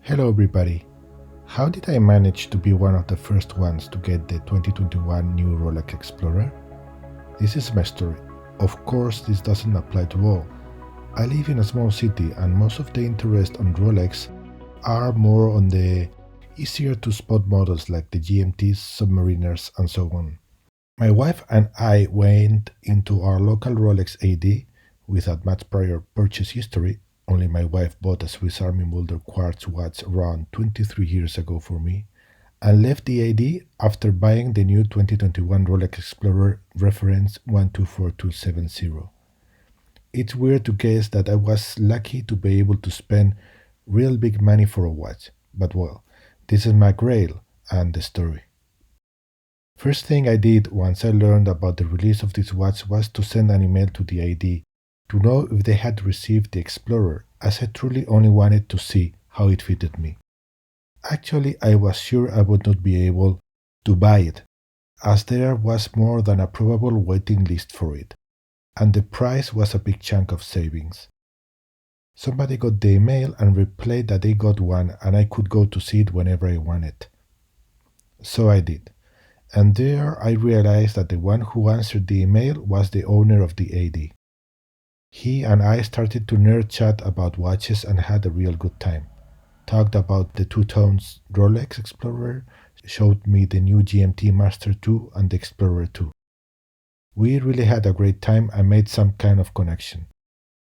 Hello everybody. How did I manage to be one of the first ones to get the 2021 new Rolex Explorer? This is my story. Of course, this doesn't apply to all. I live in a small city and most of the interest on Rolex are more on the easier to spot models like the GMTs, Submariners and so on. My wife and I went into our local Rolex AD without much prior purchase history. Only my wife bought a Swiss Army Mulder quartz watch around 23 years ago for me, and left the AD after buying the new 2021 Rolex Explorer reference 124270. It's weird to guess that I was lucky to be able to spend real big money for a watch, but well, this is my grail and the story. First thing I did once I learned about the release of this watch was to send an email to the AD to know if they had received the Explorer, as I truly only wanted to see how it fitted me. Actually, I was sure I would not be able to buy it, as there was more than a probable waiting list for it, and the price was a big chunk of savings. Somebody got the email and replied that they got one and I could go to see it whenever I wanted. So I did, and there I realized that the one who answered the email was the owner of the AD. He and I started to nerd chat about watches and had a real good time. Talked about the two-tones Rolex Explorer, showed me the new GMT Master 2 and the Explorer 2. We really had a great time and made some kind of connection.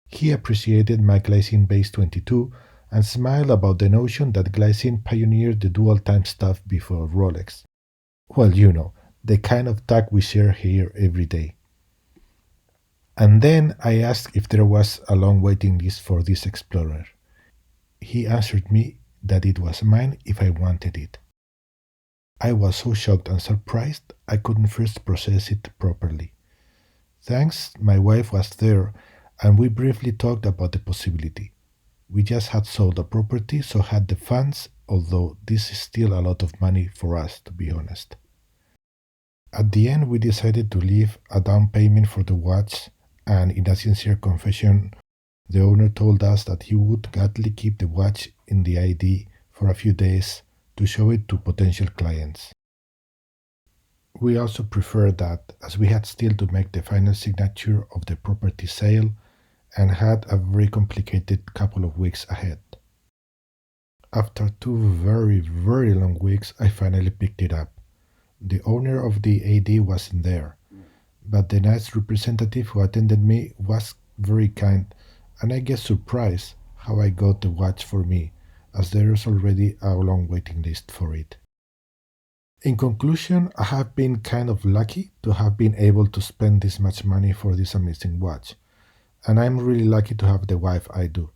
He appreciated my glycine base 22 and smiled about the notion that glycine pioneered the dual time stuff before Rolex. Well, the kind of talk we share here every day. And then I asked if there was a long waiting list for this Explorer. He answered me that it was mine if I wanted it. I was so shocked and surprised I couldn't first process it properly. Thanks, my wife was there and we briefly talked about the possibility. We just had sold a property, so had the funds, although this is still a lot of money for us, to be honest. At the end, we decided to leave a down payment for the watch, and in a sincere confession, the owner told us that he would gladly keep the watch in the ID for a few days to show it to potential clients. We also preferred that, as we had still to make the final signature of the property sale and had a very complicated couple of weeks ahead. After 2 very, very long weeks, I finally picked it up. The owner of the AD wasn't there, but the nice representative who attended me was very kind and I guess surprised how I got the watch for me, as there is already a long waiting list for it. In conclusion, I have been kind of lucky to have been able to spend this much money for this amazing watch, and I'm really lucky to have the wife I do.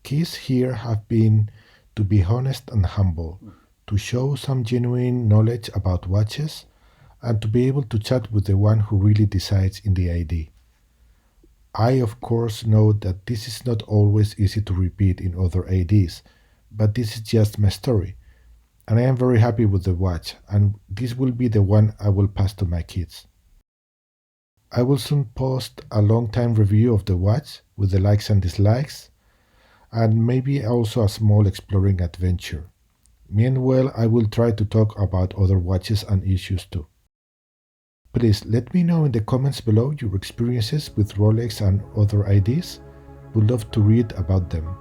Keys here have been to be honest and humble, to show some genuine knowledge about watches, and to be able to chat with the one who really decides in the ID. I of course know that this is not always easy to repeat in other ADs, but this is just my story, and I am very happy with the watch, and this will be the one I will pass to my kids. I will soon post a long time review of the watch with the likes and dislikes, and maybe also a small exploring adventure. Meanwhile, I will try to talk about other watches and issues too. Please let me know in the comments below your experiences with Rolex and other IDs. Would love to read about them.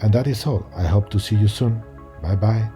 And that is all. I hope to see you soon. Bye bye.